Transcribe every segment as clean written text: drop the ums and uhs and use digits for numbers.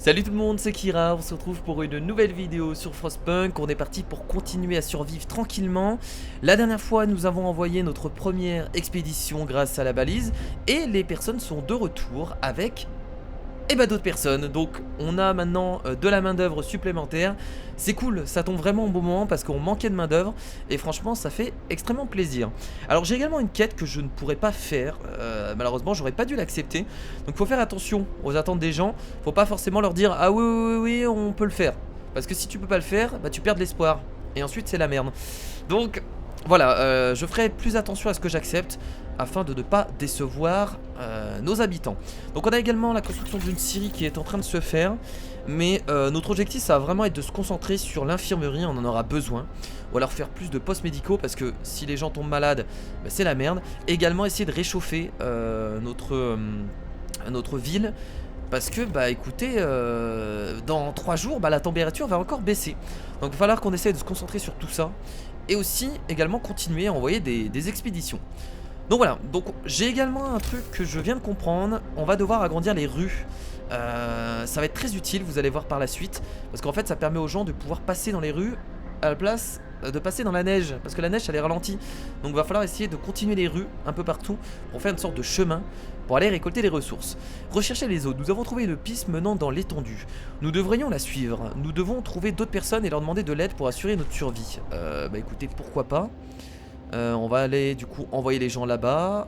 Salut tout le monde, c'est Kira, on se retrouve pour une nouvelle vidéo sur Frostpunk. On est parti pour continuer à survivre tranquillement. La dernière fois, nous avons envoyé notre première expédition grâce à la balise. Et les personnes sont de retour avec d'autres personnes. Donc on a maintenant de la main d'œuvre supplémentaire. C'est cool, ça tombe vraiment au bon moment parce qu'on manquait de main d'œuvre. Et franchement ça fait extrêmement plaisir. Alors j'ai également une quête que je ne pourrais pas faire. Malheureusement j'aurais pas dû l'accepter. Donc faut faire attention aux attentes des gens. Faut pas forcément leur dire ah oui oui oui, oui on peut le faire. Parce que si tu peux pas le faire, bah tu perds de l'espoir. Et ensuite c'est la merde. Donc voilà, je ferai plus attention à ce que j'accepte afin de ne pas décevoir nos habitants. Donc on a également la construction d'une scierie qui est en train de se faire. Mais notre objectif ça va vraiment être de se concentrer sur l'infirmerie, on en aura besoin. Ou alors faire plus de postes médicaux parce que si les gens tombent malades, bah, c'est la merde. Également essayer de réchauffer notre ville. Parce que bah écoutez, dans 3 jours bah, la température va encore baisser. Donc il va falloir qu'on essaye de se concentrer sur tout ça. Et aussi également continuer à envoyer des expéditions. Donc voilà, donc j'ai également un truc que je viens de comprendre. On va devoir agrandir les rues. Ça va être très utile, vous allez voir par la suite. Parce qu'en fait ça permet aux gens de pouvoir passer dans les rues à la place de passer dans la neige. Parce que la neige elle est ralentie. Donc il va falloir essayer de continuer les rues un peu partout pour faire une sorte de chemin pour aller récolter les ressources. Rechercher les autres, nous avons trouvé une piste menant dans l'étendue. Nous devrions la suivre. Nous devons trouver d'autres personnes et leur demander de l'aide pour assurer notre survie. Bah écoutez, pourquoi pas. On va aller du coup envoyer les gens là-bas.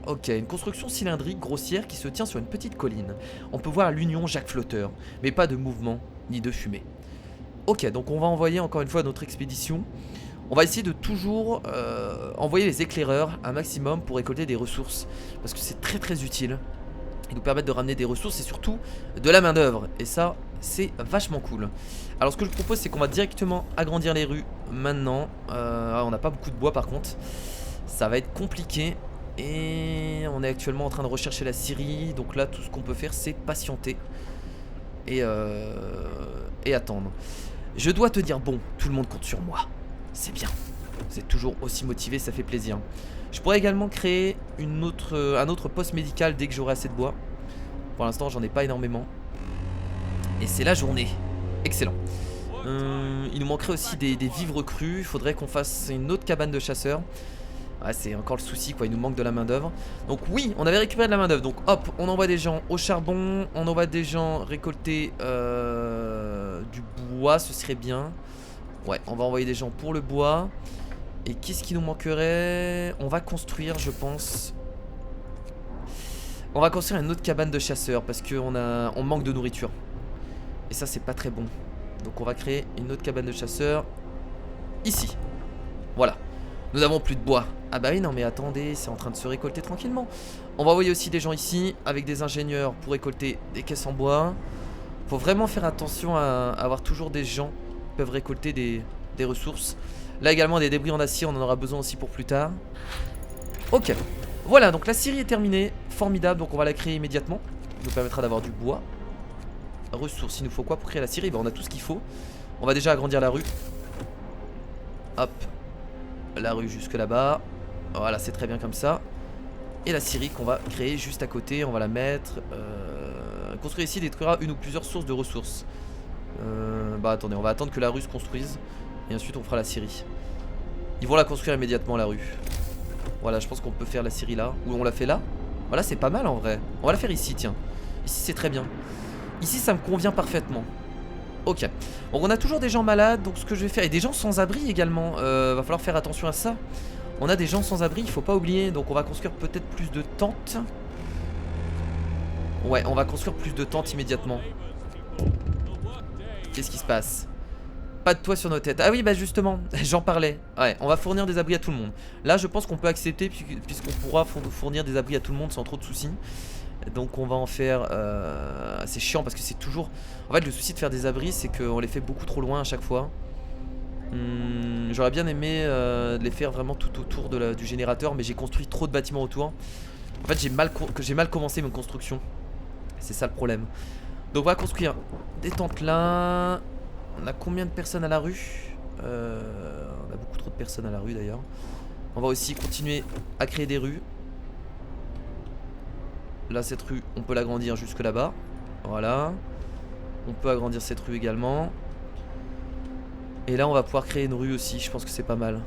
Ok, une construction cylindrique grossière qui se tient sur une petite colline. On peut voir l'Union Jacques Flotteur, mais pas de mouvement ni de fumée. Ok, donc on va envoyer encore une fois notre expédition. On va essayer de toujours envoyer les éclaireurs un maximum pour récolter des ressources. Parce que c'est très très utile. Ils nous permettent de ramener des ressources et surtout de la main d'œuvre. Et ça, c'est vachement cool. Alors ce que je vous propose, c'est qu'on va directement agrandir les rues maintenant. On n'a pas beaucoup de bois par contre. Ça va être compliqué. Et on est actuellement en train de rechercher la scierie. Donc là, tout ce qu'on peut faire, c'est patienter. Et attendre. Je dois te dire, bon, tout le monde compte sur moi. C'est bien. Vous êtes toujours aussi motivé, ça fait plaisir. Je pourrais également créer un autre poste médical dès que j'aurai assez de bois. Pour l'instant, j'en ai pas énormément. Et c'est la journée. Excellent. Il nous manquerait aussi des vivres crus. Il faudrait qu'on fasse une autre cabane de chasseurs. Ouais, c'est encore le souci quoi, il nous manque de la main d'œuvre. Donc oui, on avait récupéré de la main d'œuvre. Donc hop, on envoie des gens au charbon. On envoie des gens récolter du bois, ce serait bien. Ouais, on va envoyer des gens pour le bois. Et qu'est-ce qui nous manquerait? On va construire, je pense. On va construire une autre cabane de chasseurs parce qu'on manque de nourriture. Et ça, c'est pas très bon. Donc on va créer une autre cabane de chasseurs. Ici. Voilà. Nous n'avons plus de bois. Ah bah oui, non mais attendez, c'est en train de se récolter tranquillement. On va envoyer aussi des gens ici avec des ingénieurs pour récolter des caisses en bois. Faut vraiment faire attention à avoir toujours des gens qui peuvent récolter des ressources. Là également des débris en acier, on en aura besoin aussi pour plus tard. Ok, voilà, donc la scierie est terminée. Formidable, donc on va la créer immédiatement. Ça nous permettra d'avoir du bois. Ressources, il nous faut quoi pour créer la scierie? Bah, on a tout ce qu'il faut. On va déjà agrandir la rue. Hop. La rue jusque là-bas. Voilà, c'est très bien comme ça. Et la scierie qu'on va créer juste à côté, on va la mettre. Construire ici détruira une ou plusieurs sources de ressources. Bah attendez, on va attendre que la rue se construise. Et ensuite on fera la scierie. Ils vont la construire immédiatement la rue. Voilà, je pense qu'on peut faire la scierie là. Ou on la fait là. Voilà, c'est pas mal en vrai. On va la faire ici, tiens. Ici c'est très bien. Ici ça me convient parfaitement. Ok, donc on a toujours des gens malades. Donc ce que je vais faire, et des gens sans abri également. Va falloir faire attention à ça. On a des gens sans abri, il faut pas oublier. Donc on va construire peut-être plus de tentes. Ouais, on va construire plus de tentes immédiatement. Qu'est-ce qui se passe? Pas de toit sur nos têtes. Ah oui, bah justement, j'en parlais. Ouais, on va fournir des abris à tout le monde. Là, je pense qu'on peut accepter puisqu'on pourra fournir des abris à tout le monde sans trop de soucis. Donc on va en faire. C'est chiant parce que c'est toujours. En fait, le souci de faire des abris, c'est qu'on les fait beaucoup trop loin à chaque fois. J'aurais bien aimé de les faire vraiment tout autour du générateur, mais j'ai construit trop de bâtiments autour. En fait, j'ai mal commencé mes constructions. C'est ça le problème. Donc on va construire des tentes là. On a combien de personnes à la rue? On a beaucoup trop de personnes à la rue d'ailleurs. On va aussi continuer à créer des rues. Là cette rue on peut l'agrandir jusque là-bas. Voilà. On peut agrandir cette rue également. Et là on va pouvoir créer une rue aussi, je pense que c'est pas mal.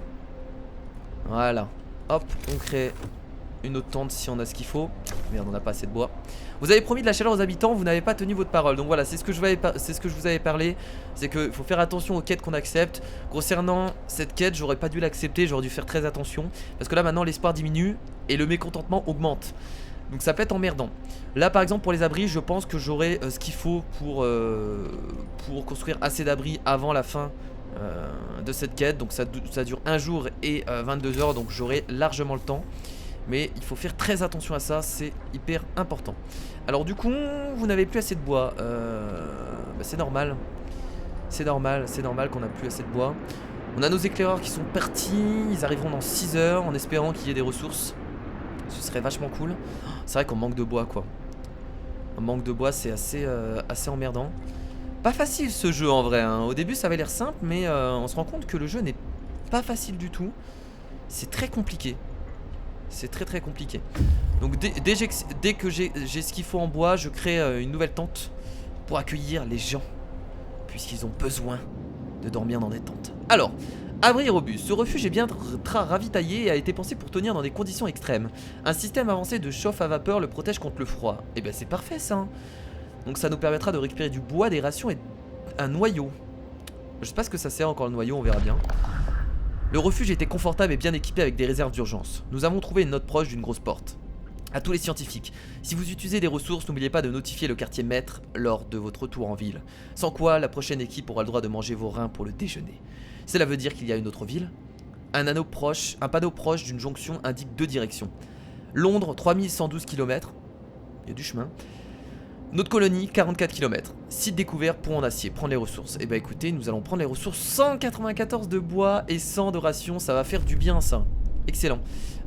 Voilà. Hop, on crée une autre tente si on a ce qu'il faut. Merde, on n'a pas assez de bois. Vous avez promis de la chaleur aux habitants, vous n'avez pas tenu votre parole. Donc voilà, c'est ce que je vous avais parlé. C'est qu'il faut faire attention aux quêtes qu'on accepte. Concernant cette quête, j'aurais pas dû l'accepter, j'aurais dû faire très attention. Parce que là maintenant l'espoir diminue et le mécontentement augmente. Donc ça peut être emmerdant. Là par exemple pour les abris, je pense que j'aurai ce qu'il faut pour construire assez d'abris avant la fin de cette quête. Donc ça dure 1 jour et 22 heures, donc j'aurai largement le temps. Mais il faut faire très attention à ça, c'est hyper important. Alors du coup, vous n'avez plus assez de bois. Bah, c'est normal. C'est normal qu'on n'a plus assez de bois. On a nos éclaireurs qui sont partis. Ils arriveront dans 6 heures en espérant qu'il y ait des ressources. Ce serait vachement cool. C'est vrai qu'on manque de bois quoi. Un manque de bois c'est assez emmerdant. Pas facile ce jeu en vrai hein. Au début ça avait l'air simple mais on se rend compte que le jeu n'est pas facile du tout. C'est très compliqué. C'est très compliqué. Donc dès que j'ai ce qu'il faut en bois, je crée une nouvelle tente pour accueillir les gens, puisqu'ils ont besoin de dormir dans des tentes. Alors, abri robuste. Ce refuge est bien ravitaillé et a été pensé pour tenir dans des conditions extrêmes. Un système avancé de chauffe à vapeur le protège contre le froid. Et ben c'est parfait ça hein. Donc ça nous permettra de récupérer du bois, des rations et un noyau. Je sais pas ce que ça sert encore le noyau, on verra bien. Le refuge était confortable et bien équipé avec des réserves d'urgence. Nous avons trouvé une note proche d'une grosse porte. À tous les scientifiques, si vous utilisez des ressources, n'oubliez pas de notifier le quartier maître lors de votre retour en ville. Sans quoi, la prochaine équipe aura le droit de manger vos reins pour le déjeuner. Cela veut dire qu'il y a une autre ville. Un panneau proche d'une jonction indique 2 directions. Londres, 3112 km. Il y a du chemin. Notre colonie, 44 km. Site découvert, pont en acier, prendre les ressources. Et bah écoutez, nous allons prendre les ressources. 194 de bois et 100 de rations, ça va faire du bien ça. Excellent.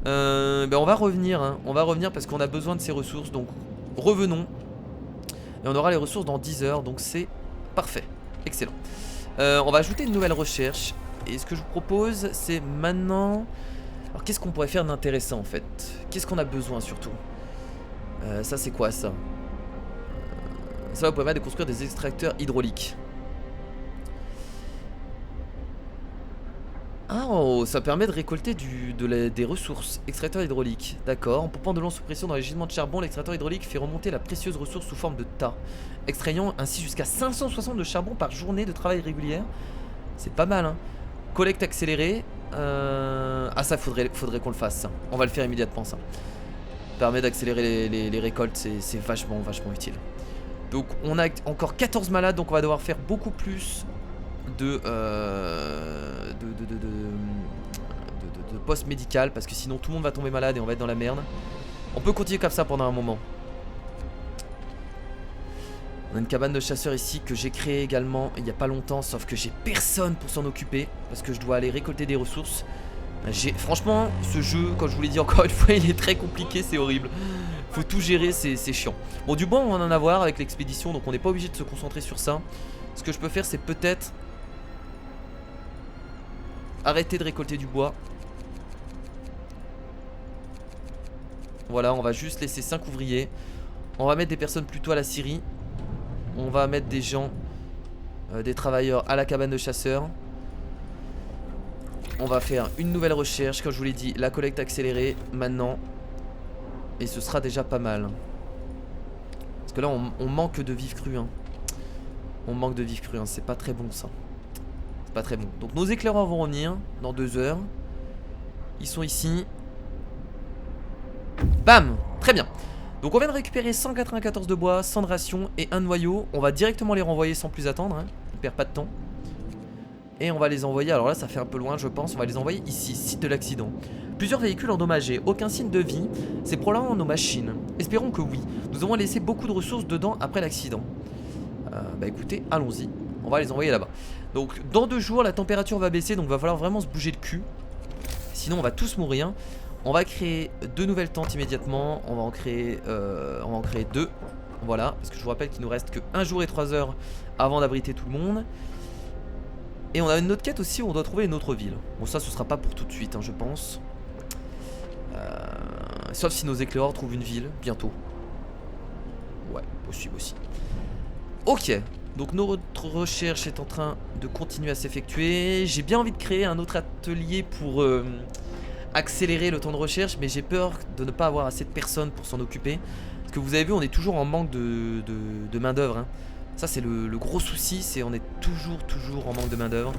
Bah on va revenir hein. On va revenir parce qu'on a besoin de ces ressources. Donc revenons. Et on aura les ressources dans 10 heures, donc c'est parfait. Excellent. On va ajouter une nouvelle recherche. Et ce que je vous propose, c'est maintenant... Alors qu'est-ce qu'on pourrait faire d'intéressant en fait? Qu'est-ce qu'on a besoin surtout? Ça c'est quoi ça? Ça va vous permettre de construire des extracteurs hydrauliques. Ah, oh, ça permet de récolter des ressources. Extracteur hydraulique, d'accord. En pompant de l'eau sous pression dans les gisements de charbon, l'extracteur hydraulique fait remonter la précieuse ressource sous forme de tas, extrayant ainsi jusqu'à 560 de charbon par journée de travail régulière. C'est pas mal hein. Collecte accélérée. Ah ça faudrait qu'on le fasse ça. On va le faire immédiatement ça. Permet d'accélérer les récoltes, c'est vachement utile. Donc on a encore 14 malades, donc on va devoir faire beaucoup plus de poste médical, parce que sinon tout le monde va tomber malade et on va être dans la merde. On peut continuer comme ça pendant un moment. On a une cabane de chasseurs ici que j'ai créée également il n'y a pas longtemps, sauf que j'ai personne pour s'en occuper, parce que je dois aller récolter des ressources. Franchement, ce jeu, comme je vous l'ai dit encore une fois, il est très compliqué, c'est horrible. Faut tout gérer, c'est chiant. Bon, du bois on va en avoir avec l'expédition, donc on n'est pas obligé de se concentrer sur ça. Ce que je peux faire, c'est peut-être arrêter de récolter du bois. Voilà, on va juste laisser 5 ouvriers. On va mettre des personnes plutôt à la scierie. On va mettre des gens, des travailleurs à la cabane de chasseurs. On va faire une nouvelle recherche, comme je vous l'ai dit, la collecte accélérée maintenant. Et ce sera déjà pas mal. Parce que là on manque de vif cru hein. On manque de vif cru hein. C'est pas très bon ça. C'est pas très bon. Donc nos éclaireurs vont revenir dans 2 heures. Ils sont ici. Bam. Très bien. Donc on vient de récupérer 194 de bois, 100 de rations et un noyau. On va directement les renvoyer sans plus attendre hein. On perd pas de temps. Et on va les envoyer, alors là ça fait un peu loin je pense. On va les envoyer ici, site de l'accident. Plusieurs véhicules endommagés, aucun signe de vie. C'est probablement nos machines. Espérons que oui. Nous avons laissé beaucoup de ressources dedans après l'accident. Bah écoutez, allons-y. On va les envoyer là-bas. Donc dans 2 jours la température va baisser, donc va falloir vraiment se bouger le cul. Sinon on va tous mourir. On va créer 2 nouvelles tentes immédiatement. On va en créer 2. Voilà, parce que je vous rappelle qu'il nous reste que 1 jour et 3 heures avant d'abriter tout le monde. Et on a une autre quête aussi où on doit trouver une autre ville. Bon ça ce sera pas pour tout de suite hein, je pense. Sauf si nos éclaireurs trouvent une ville bientôt. Ouais, possible aussi. Ok, Donc notre recherche est en train de continuer à s'effectuer. J'ai bien envie de créer un autre atelier pour accélérer le temps de recherche, mais j'ai peur de ne pas avoir assez de personnes pour s'en occuper. Parce que vous avez vu, on est toujours en manque de main d'œuvre, hein. Ça c'est le gros souci, c'est on est toujours en manque de main d'œuvre.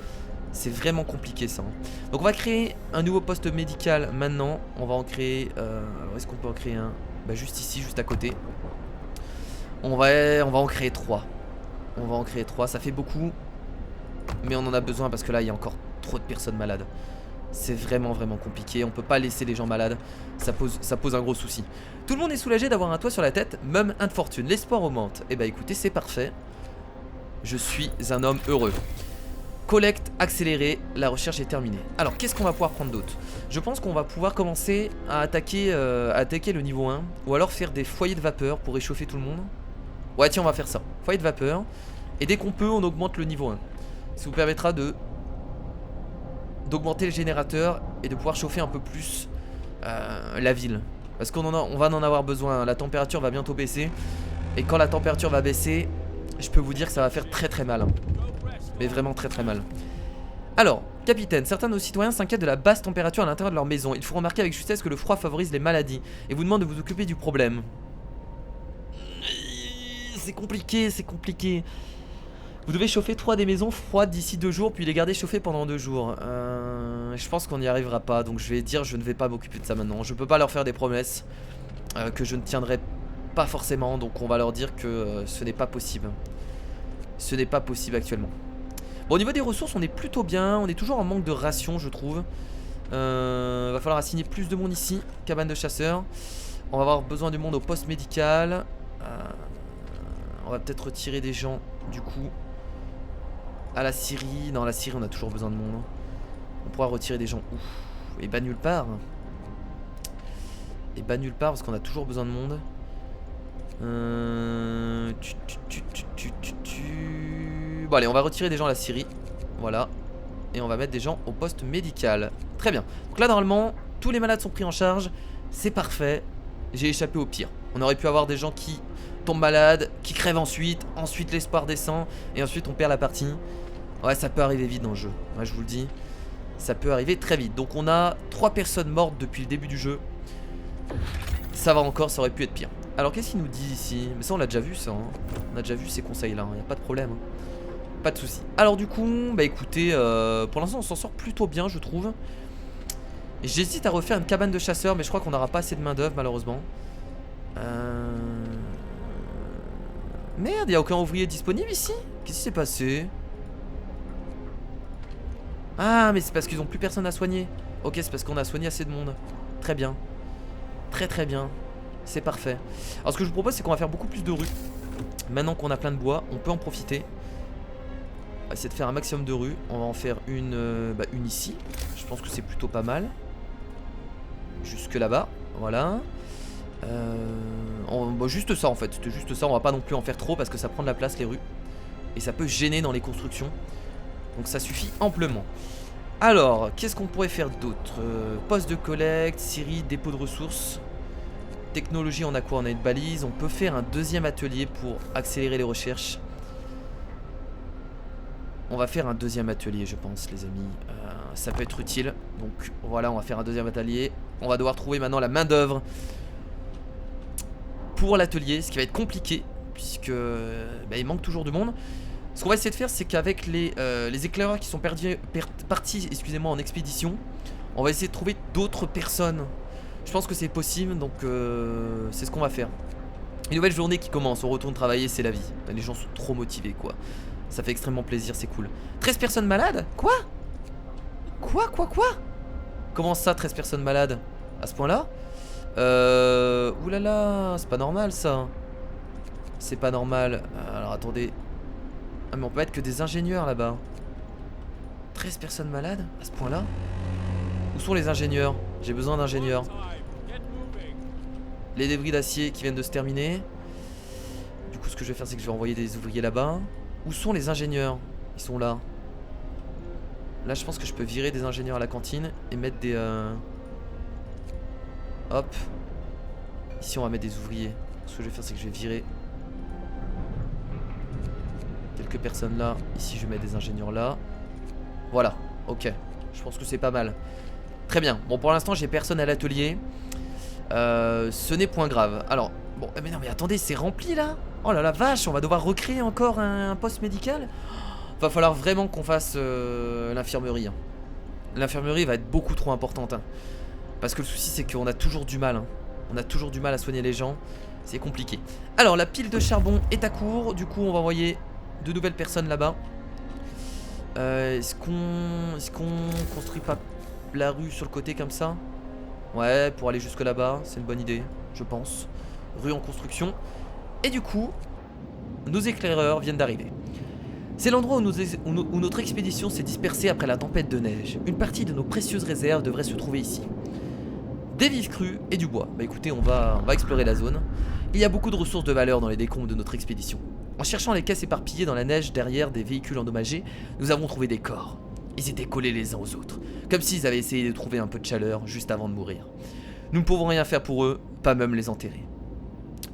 C'est vraiment compliqué ça, hein. Donc on va créer un nouveau poste médical maintenant. On va en créer... alors est-ce qu'on peut en créer un? Bah juste ici, juste à côté. On va en créer 3. On va en créer 3, ça fait beaucoup. Mais on en a besoin parce que là il y a encore trop de personnes malades. C'est vraiment compliqué, on peut pas laisser les gens malades. Ça pose un gros souci. Tout le monde est soulagé d'avoir un toit sur la tête, même un de fortune. L'espoir augmente. Et bah écoutez, c'est parfait. Je suis un homme heureux. Collecte accélérée, la recherche est terminée. Alors qu'est-ce qu'on va pouvoir prendre d'autre? Je pense qu'on va pouvoir commencer à attaquer le niveau 1. Ou alors faire des foyers de vapeur pour réchauffer tout le monde. Ouais tiens, on va faire ça, foyer de vapeur. Et dès qu'on peut, on augmente le niveau 1. Ça vous permettra d'augmenter le générateur et de pouvoir chauffer un peu plus la ville. Parce qu'on va en avoir besoin, la température va bientôt baisser. Et quand la température va baisser, je peux vous dire que ça va faire très mal, hein. Mais vraiment très mal. Alors, capitaine, certains de nos citoyens s'inquiètent de la basse température à l'intérieur de leur maison. Il faut remarquer avec justesse que le froid favorise les maladies et vous demande de vous occuper du problème. C'est compliqué. Vous devez chauffer 3 des maisons froides d'ici 2 jours, puis les garder chauffées pendant 2 jours. Je pense qu'on n'y arrivera pas, donc je vais dire je ne vais pas m'occuper de ça maintenant. Je peux pas leur faire des promesses que je ne tiendrai pas forcément, donc on va leur dire que ce n'est pas possible. Ce n'est pas possible actuellement. Bon, au niveau des ressources, on est plutôt bien. On est toujours en manque de rations, je trouve. Va falloir assigner plus de monde ici. Cabane de chasseurs. On va avoir besoin de monde au poste médical. On va peut-être retirer des gens, du coup, à la Syrie. Non, la Syrie, on a toujours besoin de monde. On pourra retirer des gens où? Et bah nulle part. Et bah nulle part, parce qu'on a toujours besoin de monde. Bon allez, on va retirer des gens à la Syrie. Voilà. Et on va mettre des gens au poste médical. Très bien. Donc là normalement tous les malades sont pris en charge. C'est parfait. J'ai échappé au pire. On aurait pu avoir des gens qui tombent malades, qui crèvent ensuite l'espoir descend, et ensuite on perd la partie. Ouais, ça peut arriver vite dans le jeu, ouais, je vous le dis. Ça peut arriver très vite. Donc on a 3 personnes mortes depuis le début du jeu. Ça va encore, ça aurait pu être pire. Alors qu'est-ce qu'il nous dit ici? Mais ça on l'a déjà vu ça, hein. On a déjà vu ces conseils là, hein. Y a pas de problème, hein. Pas de soucis. Alors du coup, bah écoutez, pour l'instant on s'en sort plutôt bien je trouve. J'hésite à refaire une cabane de chasseurs, mais je crois qu'on n'aura pas assez de main d'œuvre malheureusement. Merde, y a aucun ouvrier disponible ici? Qu'est-ce qui s'est passé? Ah mais c'est parce qu'ils ont plus personne à soigner. Ok, c'est parce qu'on a soigné assez de monde. Très bien. Très bien. C'est parfait. Alors ce que je vous propose c'est qu'on va faire beaucoup plus de rues. Maintenant qu'on a plein de bois, on peut en profiter. On va essayer de faire un maximum de rues. On va en faire une ici. Je pense que c'est plutôt pas mal. Jusque là-bas. Voilà. Juste ça en fait. C'était juste ça. On va pas non plus en faire trop parce que ça prend de la place les rues. Et ça peut gêner dans les constructions. Donc ça suffit amplement. Alors, qu'est-ce qu'on pourrait faire d'autre? Poste de collecte, Syrie, dépôt de ressources. Technologie, on a quoi? On a une balise. On peut faire un deuxième atelier pour accélérer les recherches. On va faire un deuxième atelier, je pense, les amis. Ça peut être utile. Donc voilà, on va faire un deuxième atelier. On va devoir trouver maintenant la main d'œuvre pour l'atelier, ce qui va être compliqué puisque il manque toujours de monde. Ce qu'on va essayer de faire, c'est qu'avec les éclaireurs qui sont partis, excusez-moi, en expédition, on va essayer de trouver d'autres personnes. Je pense que c'est possible, donc c'est ce qu'on va faire. Une nouvelle journée qui commence, on retourne travailler, c'est la vie. Les gens sont trop motivés, quoi. Ça fait extrêmement plaisir, c'est cool. 13 personnes malades? Quoi? Quoi? Comment ça, 13 personnes malades? À ce point-là? Oulala, c'est pas normal ça. C'est pas normal. Alors attendez. Ah mais on peut être que des ingénieurs là-bas. 13 personnes malades? À ce point-là? Où sont les ingénieurs? J'ai besoin d'ingénieurs. Les débris d'acier qui viennent de se terminer. Du coup ce que je vais faire c'est que je vais envoyer des ouvriers là-bas. Où sont les ingénieurs? Ils sont là. Là je pense que je peux virer des ingénieurs à la cantine et mettre des... Hop. Ici on va mettre des ouvriers. Ce que je vais faire c'est que je vais virer quelques personnes là. Ici je vais mettre des ingénieurs là. Voilà, ok. Je pense que c'est pas mal. Très bien, bon pour l'instant j'ai personne à l'atelier. Ce n'est point grave. Alors, bon, mais non mais attendez, c'est rempli là. Oh là la vache, on va devoir recréer encore un poste médical. Va falloir vraiment qu'on fasse l'infirmerie, hein. L'infirmerie va être beaucoup trop importante, hein. Parce que le souci c'est qu'on a toujours du mal, hein. On a toujours du mal à soigner les gens. C'est compliqué. Alors la pile de charbon est à court. Du coup on va envoyer de nouvelles personnes là-bas. Est-ce qu'on construit pas la rue sur le côté comme ça? Ouais, pour aller jusque là-bas, c'est une bonne idée, je pense. Rue en construction. Et du coup, nos éclaireurs viennent d'arriver. C'est l'endroit où notre expédition s'est dispersée après la tempête de neige. Une partie de nos précieuses réserves devrait se trouver ici. Des vives crues et du bois. Bah écoutez, on va explorer la zone. Il y a beaucoup de ressources de valeur dans les décombres de notre expédition. En cherchant les caisses éparpillées dans la neige derrière des véhicules endommagés, nous avons trouvé des corps. Ils étaient collés les uns aux autres, comme s'ils avaient essayé de trouver un peu de chaleur juste avant de mourir. Nous ne pouvons rien faire pour eux, pas même les enterrer.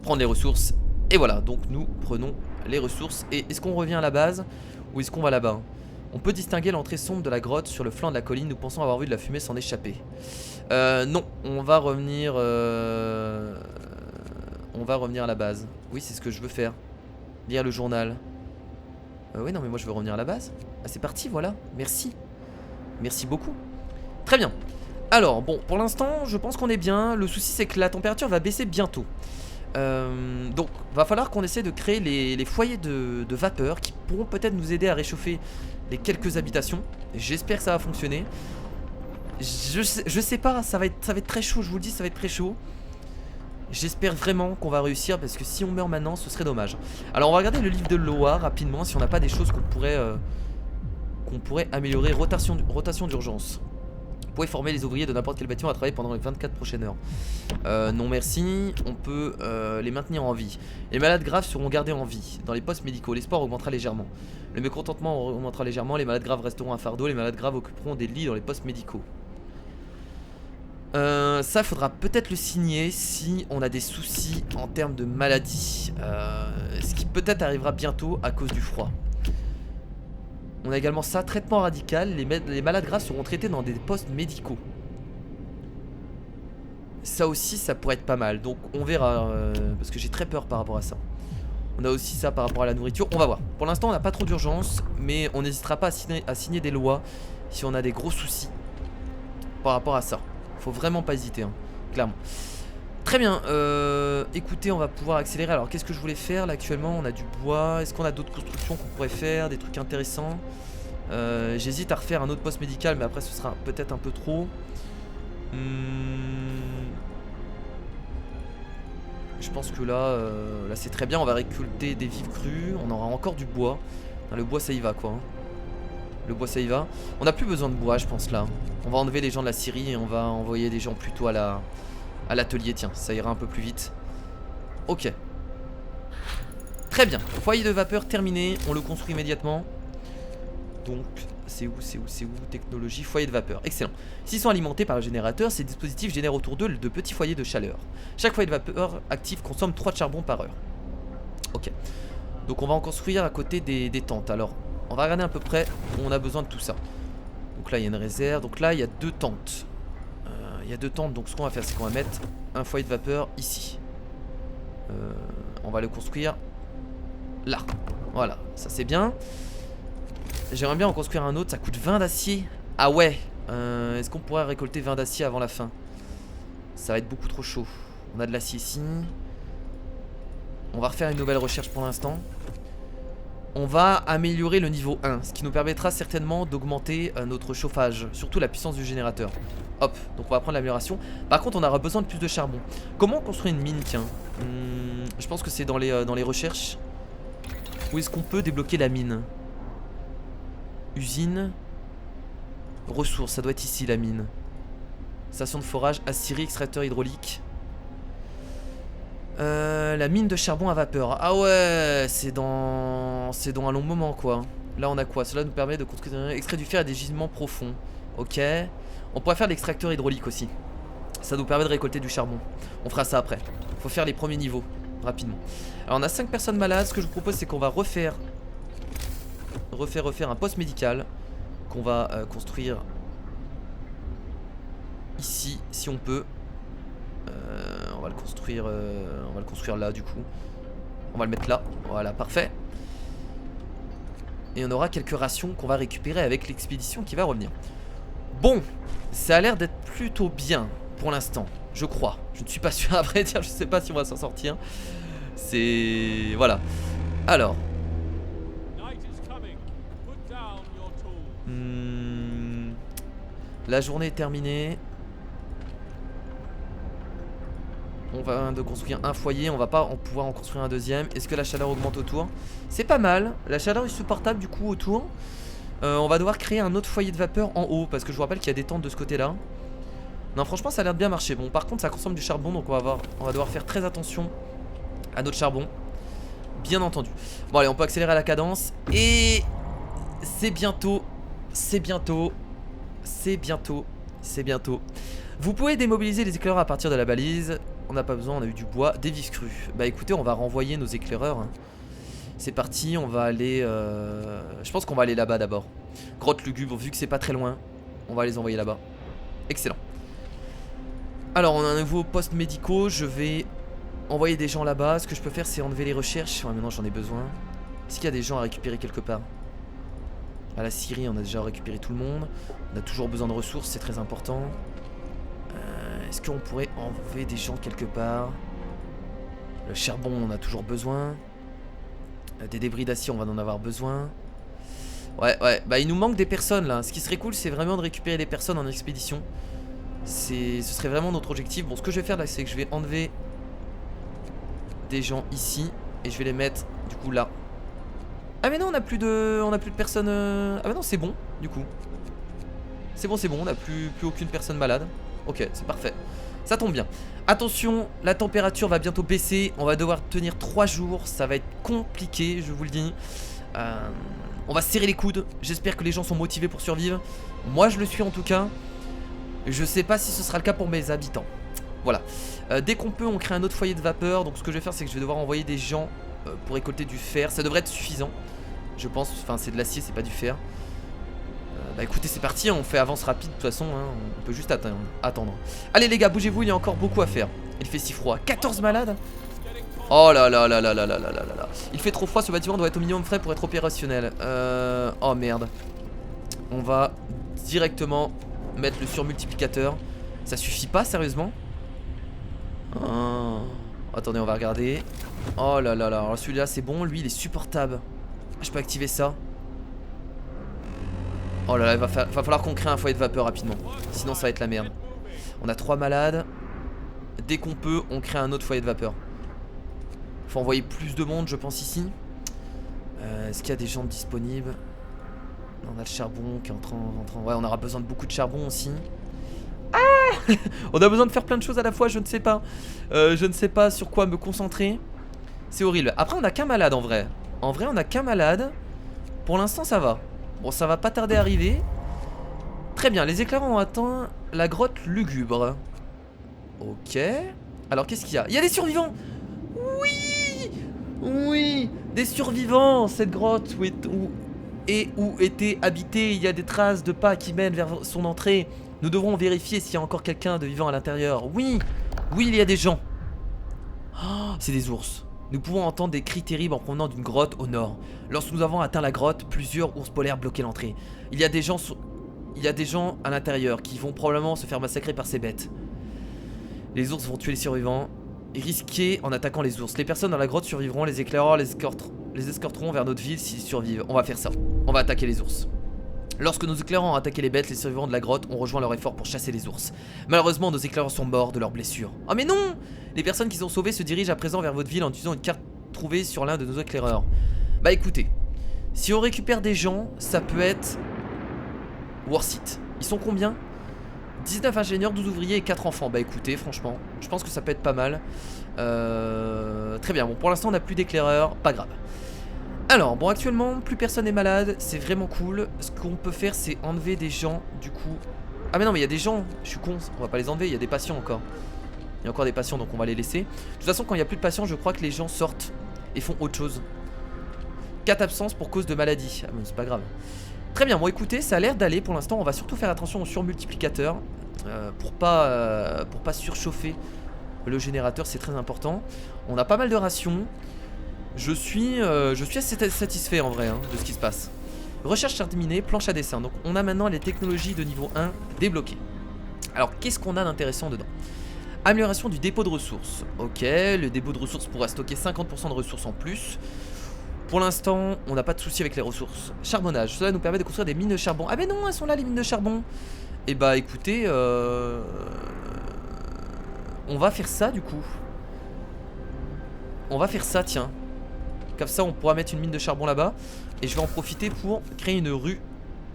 Prendre les ressources, et voilà, donc nous prenons les ressources. Et est-ce qu'on revient à la base, ou est-ce qu'on va là-bas? On peut distinguer l'entrée sombre de la grotte sur le flanc de la colline, nous pensons avoir vu de la fumée s'en échapper. Non, on va revenir à la base. Oui, c'est ce que je veux faire. Lire le journal. Oui, non, mais moi je veux revenir à la base. Ah, c'est parti, voilà. Merci. Merci beaucoup. Très bien. Alors, bon, pour l'instant, je pense qu'on est bien. Le souci, c'est que la température va baisser bientôt. Donc, va falloir qu'on essaie de créer les foyers de vapeur qui pourront peut-être nous aider à réchauffer les quelques habitations. J'espère que ça va fonctionner. Je sais pas, ça va être très chaud, je vous le dis, ça va être très chaud. J'espère vraiment qu'on va réussir parce que si on meurt maintenant, ce serait dommage. Alors on va regarder le livre de Loa rapidement si on n'a pas des choses qu'on pourrait améliorer. Rotation d'urgence. Vous pouvez former les ouvriers de n'importe quel bâtiment à travailler pendant les 24 prochaines heures. Non merci, on peut les maintenir en vie. Les malades graves seront gardés en vie. Dans les postes médicaux, l'espoir augmentera légèrement. Le mécontentement augmentera légèrement, les malades graves resteront un fardeau, les malades graves occuperont des lits dans les postes médicaux. Ça faudra peut-être le signer si on a des soucis en termes de maladie, ce qui peut-être arrivera bientôt à cause du froid. On a également ça, traitement radical, les malades graves seront traités dans des postes médicaux. Ça aussi ça pourrait être pas mal, donc on verra, parce que j'ai très peur par rapport à ça. On a aussi ça par rapport à la nourriture, on va voir. Pour l'instant on n'a pas trop d'urgence, mais on n'hésitera pas à signer des lois si on a des gros soucis par rapport à ça. Faut vraiment pas hésiter, hein, clairement. Très bien, écoutez, on va pouvoir accélérer. Alors qu'est-ce que je voulais faire là actuellement? On a du bois, est-ce qu'on a d'autres constructions qu'on pourrait faire? Des trucs intéressants. J'hésite à refaire un autre poste médical, mais après ce sera peut-être un peu trop. Je pense que là c'est très bien. On va récolter des vives crues. On aura encore du bois. Le bois ça y va quoi, hein. Le bois ça y va. On n'a plus besoin de bois je pense là. On va enlever les gens de la Syrie et on va envoyer des gens plutôt à l'atelier. Tiens, ça ira un peu plus vite. Ok. Très bien, foyer de vapeur terminé. On le construit immédiatement. Donc c'est où technologie, foyer de vapeur, excellent. S'ils sont alimentés par le générateur, ces dispositifs génèrent autour d'eux de petits foyers de chaleur. Chaque foyer de vapeur actif consomme 3 de charbon par heure. Ok. Donc on va en construire à côté des tentes. Alors on va regarder à peu près où on a besoin de tout ça. Donc là il y a une réserve. Donc là il y a 2 tentes. Donc ce qu'on va faire c'est qu'on va mettre un foyer de vapeur ici. On va le construire là. Voilà, ça c'est bien. J'aimerais bien en construire un autre, ça coûte 20 d'acier. Ah ouais, est-ce qu'on pourrait récolter 20 d'acier avant la fin? Ça va être beaucoup trop chaud. On a de l'acier ici. On va refaire une nouvelle recherche pour l'instant. On va améliorer le niveau 1, ce qui nous permettra certainement d'augmenter notre chauffage, surtout la puissance du générateur. Hop, donc on va prendre l'amélioration. Par contre on aura besoin de plus de charbon. Comment on construit une mine, tiens? Je pense que c'est dans les recherches. Où est-ce qu'on peut débloquer la mine? Usine. Ressources, ça doit être ici la mine. Station de forage, aciérie, extracteur hydraulique. La mine de charbon à vapeur. Ah ouais, c'est dans un long moment quoi. Là on a quoi? Cela nous permet de construire extrait du fer à des gisements profonds. Ok. On pourrait faire l'extracteur hydraulique aussi. Ça nous permet de récolter du charbon. On fera ça après. Faut faire les premiers niveaux rapidement. Alors on a 5 personnes malades. Ce que je vous propose c'est qu'on va refaire refaire un poste médical qu'on va construire ici si on peut. On va le construire là du coup. On va le mettre là, voilà, parfait. Et on aura quelques rations qu'on va récupérer avec l'expédition qui va revenir. Bon, ça a l'air d'être plutôt bien pour l'instant, je crois. Je ne suis pas sûr, à vrai dire, je sais pas si on va s'en sortir. C'est... voilà. Alors. La journée est terminée. On va de construire un foyer, on va pas pouvoir en construire un deuxième. Est-ce que la chaleur augmente autour? C'est pas mal, la chaleur est supportable du coup autour. On va devoir créer un autre foyer de vapeur en haut, parce que je vous rappelle qu'il y a des tentes de ce côté là. Non, franchement ça a l'air de bien marcher. Bon, par contre ça consomme du charbon, donc on va devoir faire très attention à notre charbon, bien entendu. Bon allez, on peut accélérer la cadence. Et c'est bientôt. Vous pouvez démobiliser les éclaireurs à partir de la balise. On n'a pas besoin, on a eu du bois, des vis crues. Bah écoutez, on va renvoyer nos éclaireurs, hein. C'est parti, on va aller... je pense qu'on va aller là-bas d'abord. Grotte lugubre, vu que c'est pas très loin, on va les envoyer là-bas. Excellent. Alors, on a un nouveau poste médicaux. Je vais envoyer des gens là-bas. Ce que je peux faire, c'est enlever les recherches. Ouais, maintenant j'en ai besoin. Est-ce qu'il y a des gens à récupérer quelque part? À la Syrie, on a déjà récupéré tout le monde. On a toujours besoin de ressources, c'est très important. Est-ce qu'on pourrait enlever des gens quelque part? Le charbon, on a toujours besoin. Des débris d'acier, on va en avoir besoin. Ouais, bah il nous manque des personnes là. Ce qui serait cool, c'est vraiment de récupérer des personnes en expédition. Ce serait vraiment notre objectif. Bon, ce que je vais faire là, c'est que je vais enlever des gens ici. Et je vais les mettre du coup là. Ah mais non, on a plus de personnes. Ah mais non, c'est bon du coup. C'est bon, on a plus aucune personne malade. Ok, c'est parfait. Ça tombe bien. Attention, la température va bientôt baisser. On va devoir tenir 3 jours. Ça va être compliqué, je vous le dis. On va serrer les coudes. J'espère que les gens sont motivés pour survivre. Moi, je le suis en tout cas. Je sais pas si ce sera le cas pour mes habitants. Voilà. Dès qu'on peut, on crée un autre foyer de vapeur. Donc ce que je vais faire, c'est que je vais devoir envoyer des gens pour récolter du fer. Ça devrait être suffisant, je pense. Enfin, c'est de l'acier, c'est pas du fer. Bah écoutez, c'est parti, on fait avance rapide de toute façon, hein. On peut juste attendre. Allez les gars, bougez-vous, il y a encore beaucoup à faire. Il fait si froid, 14 malades. Oh là là là là là là là là là. Il fait trop froid, ce bâtiment doit être au minimum frais pour être opérationnel. Oh merde. On va directement mettre le surmultiplicateur. Ça suffit pas, sérieusement? Attendez, on va regarder. Oh là là là, alors celui-là c'est bon, lui il est supportable. Je peux activer ça. Oh là là, il va falloir qu'on crée un foyer de vapeur rapidement. Sinon ça va être la merde. On a 3 malades. Dès qu'on peut, on crée un autre foyer de vapeur. Faut envoyer plus de monde, je pense, ici. Est-ce qu'il y a des gens disponibles? On a le charbon qui est en train. Ouais, on aura besoin de beaucoup de charbon aussi. Ah on a besoin de faire plein de choses à la fois, je ne sais pas. Je ne sais pas sur quoi me concentrer. C'est horrible. Après, on a qu'un malade en vrai. En vrai, on a qu'un malade. Pour l'instant, ça va. Bon, ça va pas tarder à arriver. Très bien, les éclaireurs ont atteint la grotte lugubre. Ok. Alors, qu'est-ce qu'il y a? Il y a des survivants. Oui. Oui. Des survivants. Cette grotte où était habitée. Il y a des traces de pas qui mènent vers son entrée. Nous devrons vérifier s'il y a encore quelqu'un de vivant à l'intérieur. Oui. Oui, il y a des gens. Oh, c'est des ours. Nous pouvons entendre des cris terribles en provenant d'une grotte au nord. Lorsque nous avons atteint la grotte, plusieurs ours polaires bloquaient l'entrée. Il y a des gens à l'intérieur qui vont probablement se faire massacrer par ces bêtes. Les ours vont tuer les survivants et risquer en attaquant les ours. Les personnes dans la grotte survivront, les éclaireurs les escorteront vers notre ville s'ils survivent. On va faire ça. On va attaquer les ours. Lorsque nos éclaireurs ont attaqué les bêtes, les survivants de la grotte ont rejoint leur effort pour chasser les ours. Malheureusement, nos éclaireurs sont morts de leurs blessures. Oh mais non! Les personnes qui sont sauvées se dirigent à présent vers votre ville en utilisant une carte trouvée sur l'un de nos éclaireurs. Bah écoutez, si on récupère des gens, ça peut être worth it. Ils sont combien? 19 ingénieurs, 12 ouvriers et 4 enfants. Bah écoutez, franchement, je pense que ça peut être pas mal. Très bien, bon pour l'instant on n'a plus d'éclaireurs, pas grave. Alors, bon actuellement, plus personne n'est malade, c'est vraiment cool. Ce qu'on peut faire, c'est enlever des gens, du coup. Ah mais non, mais il y a des gens, je suis con, on va pas les enlever, il y a des patients encore. Il y a encore des patients, donc on va les laisser. De toute façon, quand il n'y a plus de patients, je crois que les gens sortent et font autre chose. 4 absences pour cause de maladie. Ah mais c'est pas grave. Très bien, bon écoutez, ça a l'air d'aller pour l'instant. On va surtout faire attention au surmultiplicateur pour pas surchauffer le générateur, c'est très important. On a pas mal de rations. Je suis assez satisfait en vrai de ce qui se passe. Recherche terminée, planche à dessin. Donc on a maintenant les technologies de niveau 1 débloquées. Alors qu'est-ce qu'on a d'intéressant dedans? Amélioration du dépôt de ressources. Ok, le dépôt de ressources pourra stocker 50% de ressources en plus. Pour l'instant, on n'a pas de souci avec les ressources. Charbonnage, cela nous permet de construire des mines de charbon. Ah mais non, elles sont là les mines de charbon. Et bah écoutez, on va faire ça du coup. On va faire ça, tiens. Comme ça, on pourra mettre une mine de charbon là-bas. Et je vais en profiter pour créer une rue.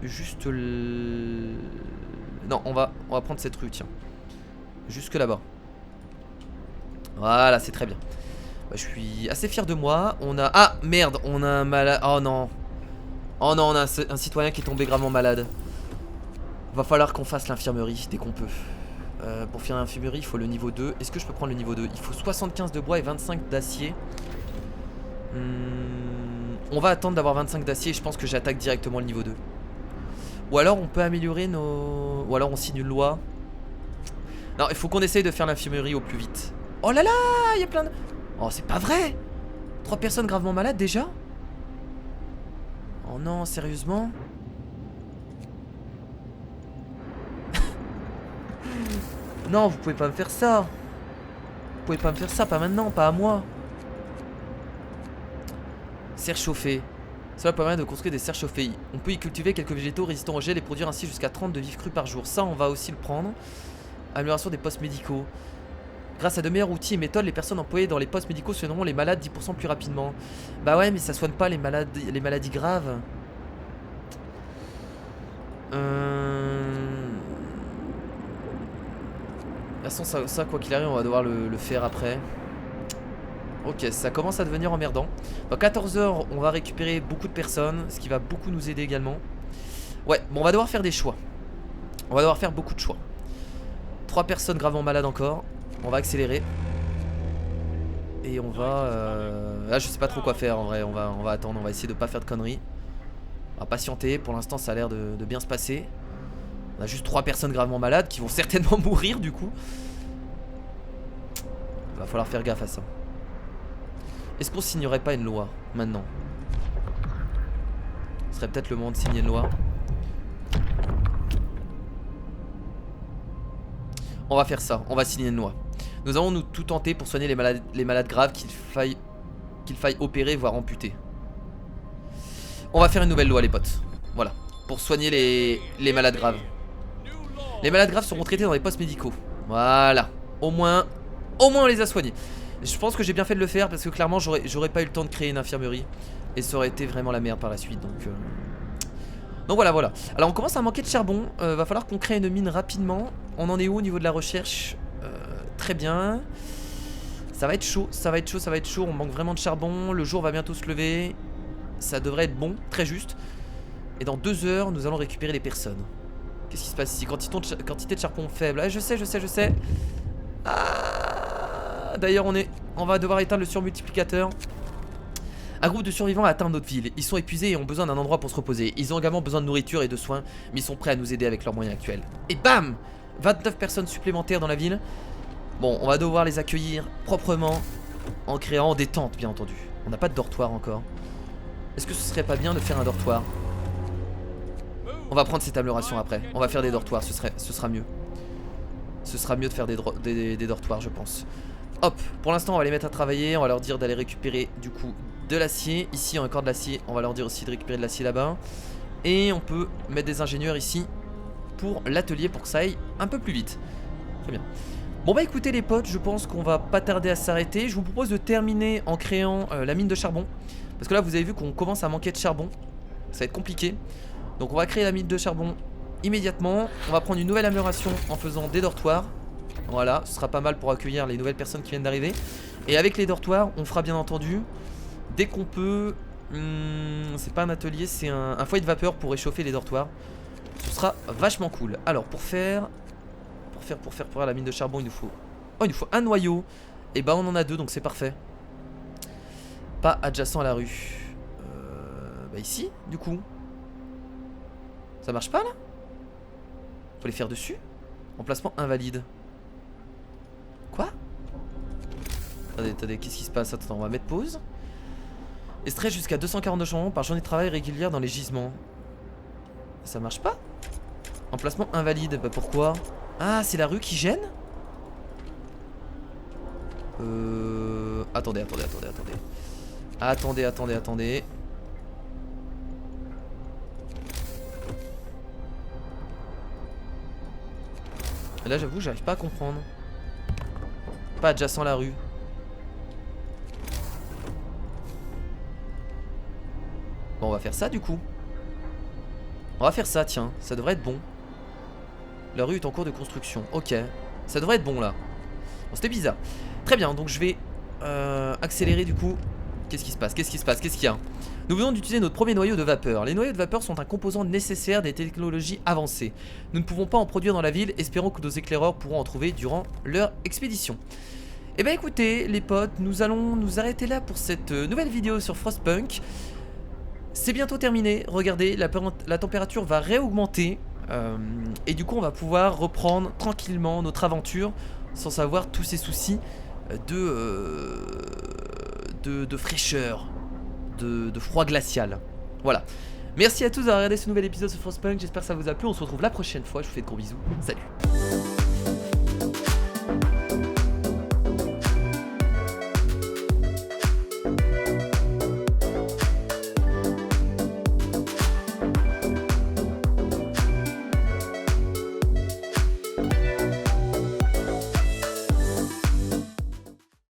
Juste Non, on va prendre cette rue, tiens. Jusque là-bas. Voilà, c'est très bien. Bah, je suis assez fier de moi. On a... Ah, merde, on a un malade. Oh non. Oh non, on a un citoyen qui est tombé gravement malade. Va falloir qu'on fasse l'infirmerie dès qu'on peut. Pour faire l'infirmerie, il faut le niveau 2. Est-ce que je peux prendre le niveau 2? Il faut 75 de bois et 25 d'acier. On va attendre d'avoir 25 d'acier et je pense que j'attaque directement le niveau 2. Ou alors on peut améliorer nos... Ou alors on signe une loi. Non, il faut qu'on essaye de faire l'infirmerie au plus vite. Oh là là, il y a plein de... Oh, c'est pas vrai. 3 personnes gravement malades déjà. Oh non, sérieusement. Non, vous pouvez pas me faire ça. Vous pouvez pas me faire ça, pas maintenant, pas à moi. Serre chauffée. Cela permet de construire des serres chauffées. On peut y cultiver quelques végétaux résistants au gel et produire ainsi jusqu'à 30 de vifs crus par jour. Ça, on va aussi le prendre. Amélioration des postes médicaux. Grâce à de meilleurs outils et méthodes, les personnes employées dans les postes médicaux soigneront les malades 10% plus rapidement. Bah ouais, mais ça soigne pas les maladies graves. De toute façon, ça quoi qu'il arrive, on va devoir le faire après. Ok, ça commence à devenir emmerdant. Dans 14 heures, on va récupérer beaucoup de personnes, ce qui va beaucoup nous aider également. Ouais, bon, on va devoir faire des choix. On va devoir faire beaucoup de choix. 3 personnes gravement malades encore. On va accélérer. Et on va... Là, je sais pas trop quoi faire en vrai. On va attendre, on va essayer de pas faire de conneries. On va patienter. Pour l'instant, ça a l'air de bien se passer. On a juste 3 personnes gravement malades qui vont certainement mourir du coup. Va falloir faire gaffe à ça. Est-ce qu'on signerait pas une loi maintenant? Ce serait peut-être le moment de signer une loi. On va faire ça, on va signer une loi. Nous allons nous tout tenter pour soigner les malades graves qu'il faille opérer voire amputer. On va faire une nouvelle loi les potes. Voilà, pour soigner les malades graves. Les malades graves seront traités dans les postes médicaux. Voilà, au moins on les a soignés. Je pense que j'ai bien fait de le faire parce que clairement j'aurais pas eu le temps de créer une infirmerie. Et ça aurait été vraiment la merde par la suite. Donc voilà. Alors on commence à manquer de charbon. Va falloir qu'on crée une mine rapidement. On en est où au niveau de la recherche? Très bien. Ça va être chaud, ça va être chaud. On manque vraiment de charbon. Le jour va bientôt se lever. Ça devrait être bon, très juste. Et dans 2 heures nous allons récupérer les personnes. Qu'est-ce qui se passe ici? Quantité de charbon faible. Ah, je sais. Ah, d'ailleurs on va devoir éteindre le surmultiplicateur. Un groupe de survivants a atteint notre ville. Ils sont épuisés et ont besoin d'un endroit pour se reposer. Ils ont également besoin de nourriture et de soins, mais ils sont prêts à nous aider avec leurs moyens actuels. Et bam, 29 personnes supplémentaires dans la ville. Bon, on va devoir les accueillir proprement en créant des tentes, bien entendu. On n'a pas de dortoir encore. Est-ce que ce serait pas bien de faire un dortoir? On va prendre cette amélioration après. On va faire des dortoirs, ce sera mieux. Ce sera mieux de faire des dortoirs, je pense. Hop, pour l'instant on va les mettre à travailler. On va leur dire d'aller récupérer du coup de l'acier. Ici encore de l'acier, on va leur dire aussi de récupérer de l'acier là-bas. Et on peut mettre des ingénieurs ici pour l'atelier pour que ça aille un peu plus vite. Très bien. Bon bah écoutez les potes, je pense qu'on va pas tarder à s'arrêter. Je vous propose de terminer en créant la mine de charbon. Parce que là vous avez vu qu'on commence à manquer de charbon. Ça va être compliqué. Donc on va créer la mine de charbon immédiatement. On va prendre une nouvelle amélioration en faisant des dortoirs. Voilà, ce sera pas mal pour accueillir les nouvelles personnes qui viennent d'arriver. Et avec les dortoirs, on fera bien entendu, dès qu'on peut, c'est pas un atelier, c'est un foyer de vapeur pour réchauffer les dortoirs. Ce sera vachement cool. Alors pour faire la mine de charbon, il nous faut un noyau. Et bah on en a 2, donc c'est parfait. Pas adjacent à la rue. Bah ici, du coup. Ça marche pas là? Faut les faire dessus? Emplacement invalide. Quoi? Attendez, qu'est-ce qui se passe? Attends, on va mettre pause. Extrait jusqu'à 242 changements par journée de travail régulière dans les gisements. Ça marche pas? Emplacement invalide, bah pourquoi? Ah, c'est la rue qui gêne? Attendez. Attendez. Là, j'avoue, j'arrive pas à comprendre. Pas adjacent à la rue. Bon, on va faire ça du coup. On va faire ça, tiens. Ça devrait être bon. La rue est en cours de construction. Ok. Ça devrait être bon là. Bon, c'était bizarre. Très bien, donc je vais accélérer du coup. Qu'est-ce qui se passe? Qu'est-ce qu'il y a? Nous venons d'utiliser notre premier noyau de vapeur. Les noyaux de vapeur sont un composant nécessaire des technologies avancées. Nous ne pouvons pas en produire dans la ville. Espérons que nos éclaireurs pourront en trouver durant leur expédition. Et bah écoutez les potes, nous allons nous arrêter là pour cette nouvelle vidéo sur Frostpunk. C'est bientôt terminé. Regardez, la température va réaugmenter. Et du coup on va pouvoir reprendre tranquillement notre aventure sans avoir tous ces soucis de fraîcheur, de froid glacial. Voilà. Merci à tous d'avoir regardé ce nouvel épisode de Frostpunk. J'espère que ça vous a plu. On se retrouve la prochaine fois. Je vous fais de gros bisous. Salut.